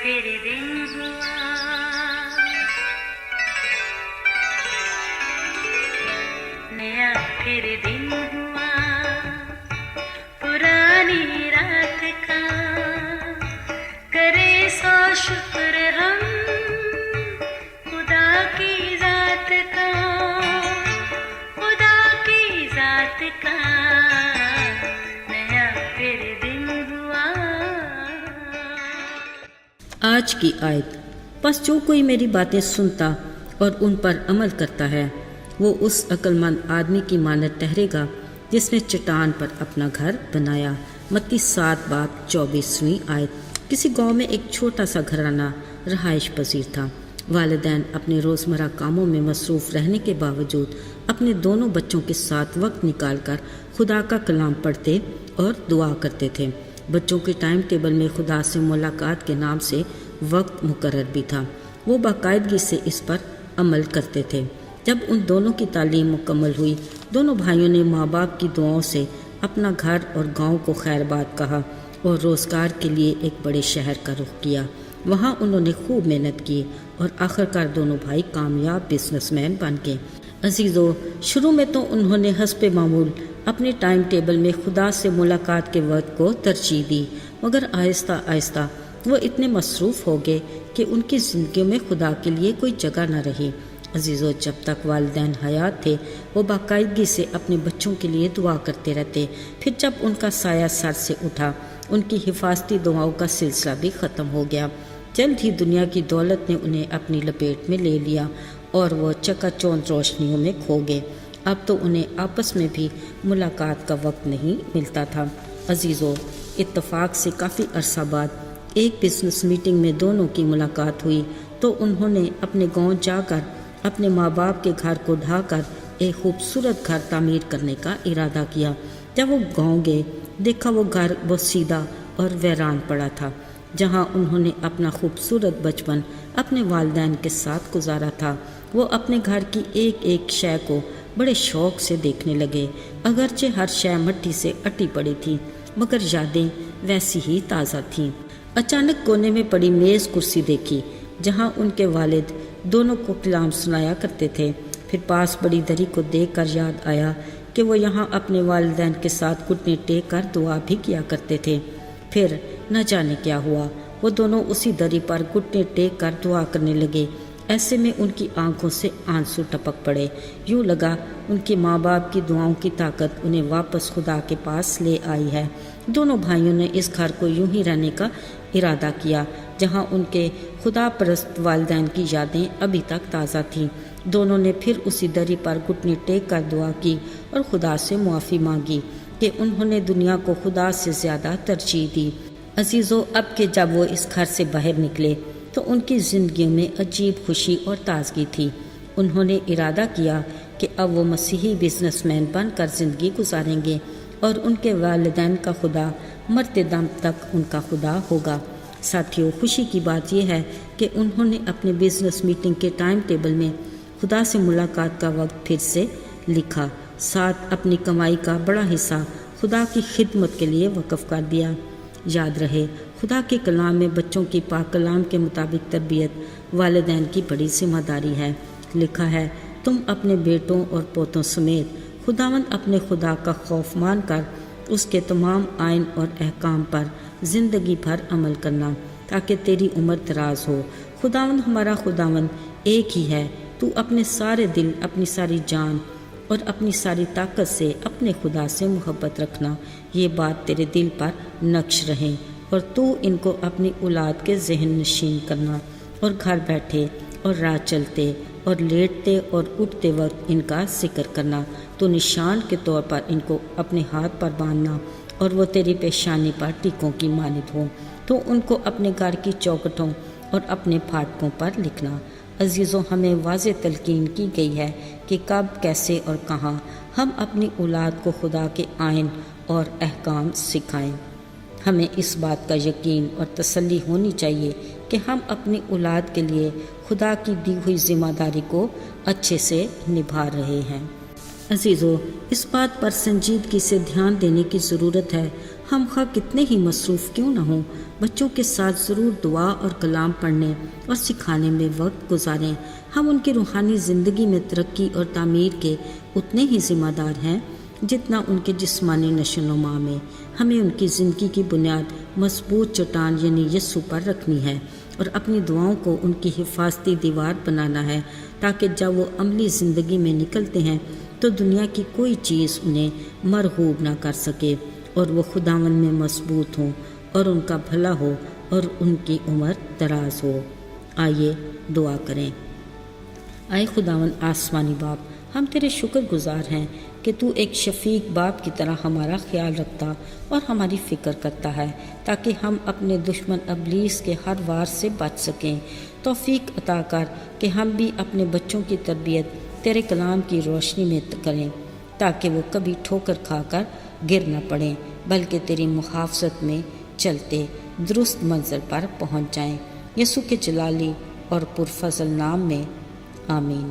پھر دن ہوا، نیا پھر دن ہوا، پرانی رات کا کرے سو شکر ہم خدا کی ذات کا، خدا کی ذات کا نیا پھر دن ہوا۔ آج کی آیت، پس جو کوئی میری باتیں سنتا اور ان پر عمل کرتا ہے وہ اس عقل مند آدمی کی مانند ٹھہرے گا جس نے چٹان پر اپنا گھر بنایا۔ متی 7:24 آیت۔ کسی گاؤں میں ایک چھوٹا سا گھرانہ رہائش پذیر تھا۔ والدین اپنے روزمرہ کاموں میں مصروف رہنے کے باوجود اپنے دونوں بچوں کے ساتھ وقت نکال کر خدا کا کلام پڑھتے اور دعا کرتے تھے۔ بچوں کے ٹائم ٹیبل میں خدا سے ملاقات کے نام سے وقت مقرر بھی تھا۔ وہ باقاعدگی سے اس پر عمل کرتے تھے۔ جب ان دونوں کی تعلیم مکمل ہوئی، دونوں بھائیوں نے ماں باپ کی دعاؤں سے اپنا گھر اور گاؤں کو خیر باد کہا اور روزگار کے لیے ایک بڑے شہر کا رخ کیا۔ وہاں انہوں نے خوب محنت کی اور آخرکار دونوں بھائی کامیاب بزنس مین بن گئے۔ عزیزو، شروع میں تو انہوں نے حسب معمول اپنے ٹائم ٹیبل میں خدا سے ملاقات کے وقت کو ترجیح دی، مگر آہستہ آہستہ وہ اتنے مصروف ہو گئے کہ ان کی زندگیوں میں خدا کے لیے کوئی جگہ نہ رہی۔ عزیزو، جب تک والدین حیات تھے وہ باقاعدگی سے اپنے بچوں کے لیے دعا کرتے رہتے، پھر جب ان کا سایہ سر سے اٹھا ان کی حفاظتی دعاؤں کا سلسلہ بھی ختم ہو گیا۔ جلد ہی دنیا کی دولت نے انہیں اپنی لپیٹ میں لے لیا اور وہ چکا چوند روشنیوں میں کھو گئے۔ اب تو انہیں آپس میں بھی ملاقات کا وقت نہیں ملتا تھا۔ عزیزو، اتفاق سے کافی عرصہ بعد ایک بزنس میٹنگ میں دونوں کی ملاقات ہوئی تو انہوں نے اپنے گاؤں جا کر اپنے ماں باپ کے گھر کو ڈھا کر ایک خوبصورت گھر تعمیر کرنے کا ارادہ کیا۔ جب وہ گاؤں گئے، دیکھا وہ گھر بوسیدہ اور ویران پڑا تھا، جہاں انہوں نے اپنا خوبصورت بچپن اپنے والدین کے ساتھ گزارا تھا۔ وہ اپنے گھر کی ایک ایک شے کو بڑے شوق سے دیکھنے لگے، اگرچہ ہر شے مٹی سے اٹی پڑی تھی مگر یادیں ویسی ہی تازہ تھیں۔ اچانک کونے میں پڑی میز کرسی دیکھی جہاں ان کے والد دونوں کو کلام سنایا کرتے تھے۔ پھر پاس بڑی دری کو دیکھ کر یاد آیا کہ وہ یہاں اپنے والدین کے ساتھ گھٹنے ٹیک کر دعا بھی کیا کرتے تھے۔ پھر نہ جانے کیا ہوا، وہ دونوں اسی دری پر گھٹنے ٹیک کر دعا کرنے لگے۔ ایسے میں ان کی آنکھوں سے آنسو ٹپک پڑے۔ یوں لگا ان کے ماں باپ کی دعاؤں کی طاقت انہیں واپس خدا کے پاس لے آئی ہے۔ دونوں بھائیوں نے اس گھر کو یوں ہی رہنے کا ارادہ کیا جہاں ان کے خدا پرست والدین کی یادیں ابھی تک تازہ تھیں۔ دونوں نے پھر اسی دری پر گھٹنے ٹیک کر دعا کی اور خدا سے معافی مانگی کہ انہوں نے دنیا کو خدا سے زیادہ ترجیح دی۔ عزیزو، اب کہ جب وہ اس گھر سے باہر نکلے تو ان کی زندگیوں میں عجیب خوشی اور تازگی تھی۔ انہوں نے ارادہ کیا کہ اب وہ مسیحی بزنس مین بن کر زندگی گزاریں گے اور ان کے والدین کا خدا مرتے دم تک ان کا خدا ہوگا۔ ساتھیو، خوشی کی بات یہ ہے کہ انہوں نے اپنے بزنس میٹنگ کے ٹائم ٹیبل میں خدا سے ملاقات کا وقت پھر سے لکھا، ساتھ اپنی کمائی کا بڑا حصہ خدا کی خدمت کے لیے وقف کر دیا۔ یاد رہے، خدا کے کلام میں بچوں کی پاک کلام کے مطابق تربیت والدین کی بڑی ذمہ داری ہے۔ لکھا ہے، تم اپنے بیٹوں اور پوتوں سمیت خداوند اپنے خدا کا خوف مان کر اس کے تمام آئین اور احکام پر زندگی بھر عمل کرنا تاکہ تیری عمر دراز ہو۔ خداوند ہمارا خداوند ایک ہی ہے۔ تو اپنے سارے دل، اپنی ساری جان اور اپنی ساری طاقت سے اپنے خدا سے محبت رکھنا۔ یہ بات تیرے دل پر نقش رہیں اور تو ان کو اپنی اولاد کے ذہن نشین کرنا اور گھر بیٹھے اور راہ چلتے اور لیٹتے اور اٹھتے وقت ان کا ذکر کرنا۔ تو نشان کے طور پر ان کو اپنے ہاتھ پر باندھنا اور وہ تیری پیشانی پر ٹیکوں کی مانند ہوں۔ تو ان کو اپنے گھر کی چوکھٹوں اور اپنے پھاٹکوں پر لکھنا۔ عزیزوں، ہمیں واضح تلقین کی گئی ہے کہ کب، کیسے اور کہاں ہم اپنی اولاد کو خدا کے آئین اور احکام سکھائیں۔ ہمیں اس بات کا یقین اور تسلی ہونی چاہیے کہ ہم اپنی اولاد کے لیے خدا کی دی ہوئی ذمہ داری کو اچھے سے نبھا رہے ہیں۔ عزیزو، اس بات پر سنجیدگی سے دھیان دینے کی ضرورت ہے، ہم خواہ کتنے ہی مصروف کیوں نہ ہوں، بچوں کے ساتھ ضرور دعا اور کلام پڑھنے اور سکھانے میں وقت گزاریں۔ ہم ان کی روحانی زندگی میں ترقی اور تعمیر کے اتنے ہی ذمہ دار ہیں جتنا ان کے جسمانی نشو و نما میں۔ ہمیں ان کی زندگی کی بنیاد مضبوط چٹان یعنی یسوع پر رکھنی ہے اور اپنی دعاؤں کو ان کی حفاظتی دیوار بنانا ہے، تاکہ جب وہ عملی زندگی میں نکلتے ہیں تو دنیا کی کوئی چیز انہیں مرغوب نہ کر سکے، اور وہ خداوند میں مضبوط ہوں اور ان کا بھلا ہو اور ان کی عمر دراز ہو۔ آئیے دعا کریں۔ اے خداوند آسمانی باپ، ہم تیرے شکر گزار ہیں کہ تو ایک شفیق باپ کی طرح ہمارا خیال رکھتا اور ہماری فکر کرتا ہے، تاکہ ہم اپنے دشمن ابلیس کے ہر وار سے بچ سکیں۔ توفیق عطا کر کہ ہم بھی اپنے بچوں کی تربیت تیرے کلام کی روشنی میں کریں، تاکہ وہ کبھی ٹھوکر کھا کر گر نہ پڑیں، بلکہ تیری محافظت میں چلتے درست منزل پر پہنچ جائیں۔ یسوع کے جلالی اور پرفضل نام میں آمین۔